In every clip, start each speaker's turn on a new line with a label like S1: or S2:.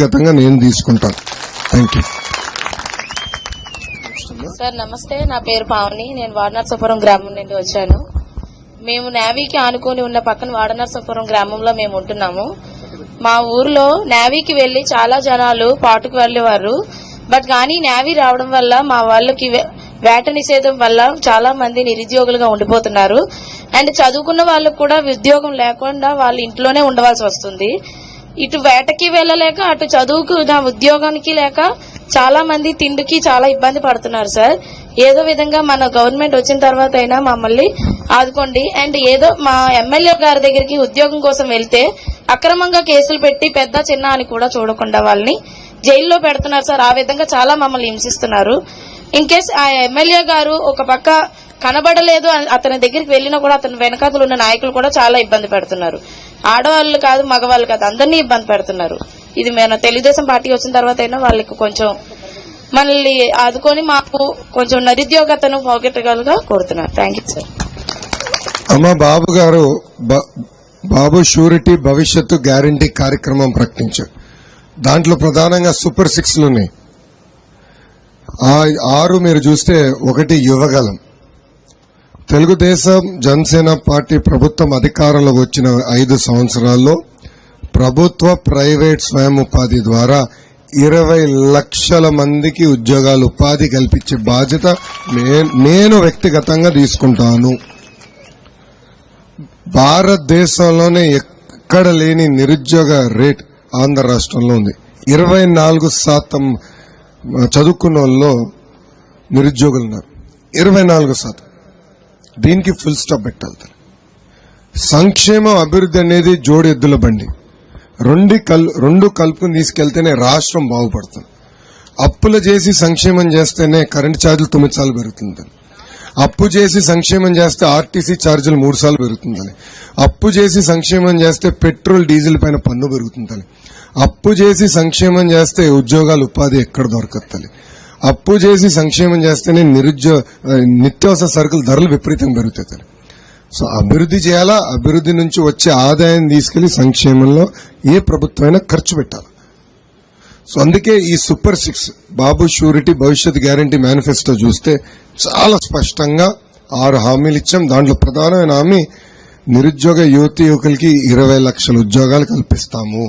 S1: గతంగా నేను తీసుకుంటాను. Thank you
S2: sir. నమస్తే, నా పేరు పావని. నేను వాడనర్సాపురం గ్రామం నుండి వచ్చాను. మేము నేవీకి ఆనుకొని ఉన్న పక్కన వాడనర్సాపురం గ్రామంలో మేము ఉంటున్నాము. మా ఊర్లో నేవీకి వెళ్లి చాలా జనాలు పాటుకు వెళ్లేవారు. బట్ కానీ నేవీ రావడం వల్ల మా వాళ్ళకి వేట నిషేధం వల్ల చాలా మంది నిరుద్యోగులుగా ఉండిపోతున్నారు. అండ్ చదువుకున్న వాళ్ళకు కూడా ఉద్యోగం లేకుండా వాళ్ళ ఇంట్లోనే ఉండవలసి వస్తుంది. ఇటు వేటకి వెళ్ళలేక అటు చదువుకు ఉద్యోగానికి లేక చాలా మంది తిండికి చాలా ఇబ్బంది పడుతున్నారు సార్. ఏదో విధంగా మన గవర్నమెంట్ వచ్చిన తర్వాత అయినా మమ్మల్ని ఆదుకోండి. అండ్ ఏదో మా ఎమ్మెల్యే గారి దగ్గరికి ఉద్యోగం కోసం వెళ్తే అక్రమంగా కేసులు పెట్టి పెద్ద చిన్న అని కూడా చూడకుండా వాళ్ళని జైల్లో పెడుతున్నారు సార్. ఆ విధంగా చాలా మమ్మల్ని హింసిస్తున్నారు. ఇన్ కేస్ ఆ ఎమ్మెల్యే గారు ఒక పక్క కనబడలేదు, అతని దగ్గరికి వెళ్ళినా కూడా అతని వెనకాతలు ఉన్న నాయకులు కూడా చాలా ఇబ్బంది పెడుతున్నారు. ఆడవాళ్ళు కాదు, మగవాళ్ళు కాదు, అందరినీ ఇబ్బంది పెడుతున్నారు. ఇది మన తెలుగుదేశం పార్టీ వచ్చిన తర్వాత అయినా వాళ్ళకి కొంచెం మనల్ని ఆదుకొని మాకు కొంచెం నిరుద్యోగతను పోగొట్టగలుగా కోరుతున్నారు. Thank you sir.
S1: అమ్మ బాబు గారు బాబు షూరిటీ భవిష్యత్తు గ్యారంటీ కార్యక్రమం ప్రకటించారు. దాంట్లో ప్రధానంగా సూపర్ 6 ఉన్నాయి. ఆ 6 మీరు చూస్తే, ఒకటి యువగలం. తెలుగుదేశం జనసేన పార్టీ ప్రభుత్వం అధికారంలోకి వచ్చిన 5 సంవత్సరాల్లో ప్రభుత్వ ప్రైవేట్ స్వయం ఉపాధి ద్వారా 20 లక్షల మందికి ఉద్యోగాలు ఉపాధి కల్పించే బాధ్యత నేను వ్యక్తిగతంగా తీసుకుంటాను. భారతదేశంలోనే ఎక్కడ లేని నిరుద్యోగ రేట్ ఆంధ్ర రాష్ట్రంలో ఉంది. 24% చదువుకున్న వాళ్ళలో నిరుద్యోగులు ఉన్నారు. 24%. దీనికి ఫుల్ స్టాప్ పెట్టాలి. సంక్షేమం అభివృద్ధి అనేది జోడు ఎద్దుల బండి. రెండు కలుపుకుని తీసుకెళ్తేనే రాష్ట్రం బాగుపడుతుంది. అప్పులు చేసి సంక్షేమం చేస్తేనే కరెంటు ఛార్జీలు 9 సార్లు పెరుగుతుందని, అప్పు చేసి సంక్షేమం చేస్తే ఆర్టీసీ ఛార్జీలు 3 సార్లు పెరుగుతుందని, అప్పు చేసి సంక్షేమం చేస్తే పెట్రోల్ డీజిల్ పైన పన్ను పెరుగుతుందని, అప్పు చేసి సంక్షేమం చేస్తే ఉద్యోగాలు ఉపాధి ఎక్కడ దొరకత్తలి, అప్పు చేసి సంక్షేమం చేస్తేనే నిత్యావసర సరుకుల ధరలు విపరీతంగా పెరుగుతాయి. సో అభివృద్ధి చేయాలా, అభివృద్ధి నుంచి వచ్చే ఆదాయం తీసుకెళ్లి సంక్షేమంలో ఏ ప్రభుత్వమైనా ఖర్చు పెట్టాలి. సో అందుకే ఈ సూపర్ 6 బాబు షూరిటీ భవిష్యత్ గ్యారంటీ మేనిఫెస్టో చూస్తే చాలా స్పష్టంగా 6 హామీలు ఇచ్చాం. దాంట్లో ప్రధానమైన హామీ నిరుద్యోగ యువకులకి 20 లక్షల ఉద్యోగాలు కల్పిస్తాము.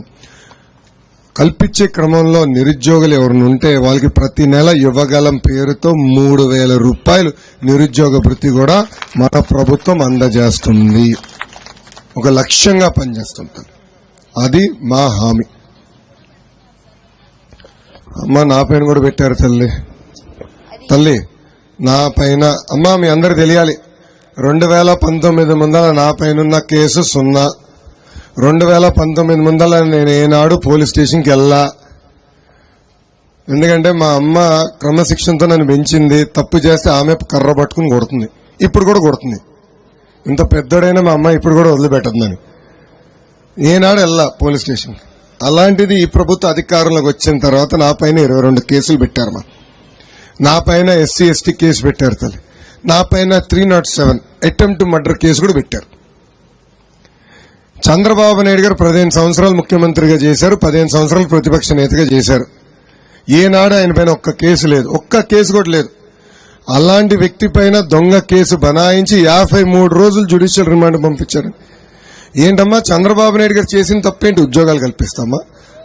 S1: కల్పించే క్రమంలో నిరుద్యోగులు ఎవరిని ఉంటే వాళ్ళకి ప్రతి నెల యువగలం పేరుతో 3,000 రూపాయలు నిరుద్యోగ భృతి కూడా మన ప్రభుత్వం అందజేస్తుంది. ఒక లక్ష్యంగా పనిచేస్తుంటారు. అది మా హామీ. అమ్మ నా పైన కూడా పెట్టారు తల్లి నా పైన. అమ్మ మీ అందరు తెలియాలి, 2019 ముందర నా పైన కేసు 0. 2019 ముందర నేను ఏనాడు పోలీస్ స్టేషన్కి వెళ్ళా. ఎందుకంటే మా అమ్మ క్రమశిక్షణతో నన్ను పెంచింది. తప్పు చేస్తే ఆమె కర్ర పట్టుకుని కొడుతుంది. ఇప్పుడు కూడా కొడుతుంది. ఇంత పెద్దడైనా మా అమ్మ ఇప్పుడు కూడా వదిలిపెట్టద్దని ఏనాడు వెళ్ళా పోలీస్ స్టేషన్కి. అలాంటిది ఈ ప్రభుత్వ అధికారంలోకి వచ్చిన తర్వాత నా పైన 22 కేసులు పెట్టారు. నా పైన SC ST కేసు పెట్టారు తల్లి. నా పైన 307 అటెంప్ట్ మర్డర్ కేసు కూడా పెట్టారు. చంద్రబాబు నాయుడు గారు 15 సంవత్సరాలు ముఖ్యమంత్రిగా చేశారు, 15 సంవత్సరాలు ప్రతిపక్ష నేతగా చేశారు. ఏనాడు ఆయన పైన ఒక్క కేసు లేదు, ఒక్క కేసు కూడా లేదు. అలాంటి వ్యక్తి పైన దొంగ కేసు బనాయించి 53 రోజులు జ్యుడిషియల్ రిమాండ్ పంపించారు. ఏంటమ్మా చంద్రబాబు నాయుడు గారు చేసిన తప్పేంటి? ఉద్యోగాలు కల్పిస్తామా?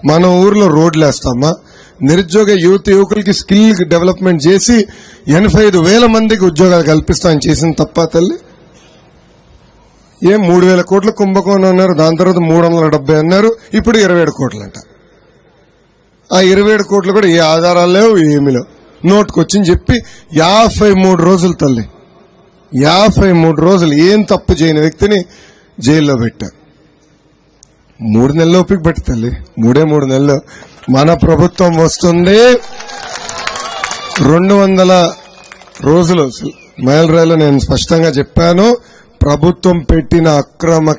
S1: మన ఊర్లో రోడ్లు వేస్తామా? నిరుద్యోగ యువకులకి స్కిల్ డెవలప్మెంట్ చేసి 85,000 మందికి ఉద్యోగాలు కల్పిస్తామని చేసిన తప్ప తల్లి? 3,000 కోట్ల కుంభకోణం అన్నారు, దాని తర్వాత 370 అన్నారు, ఇప్పుడు 27 కోట్లంట. ఆ 27 కోట్లు కూడా ఏ ఆధారాలు లేవు, ఏమీ లేవు. నోటుకొచ్చింది చెప్పి 53 రోజులు తల్లి, 53 రోజులు ఏం తప్పు చేయని వ్యక్తిని జైల్లో పెట్టారు. 3 నెలలు ఓపిక పెట్టి తల్లి, 3 నెలలు. మన ప్రభుత్వం వస్తుంది 200 రోజులు. మైలురాయిలో నేను స్పష్టంగా చెప్పాను, ప్రభుత్వం పెట్టిన అక్రమ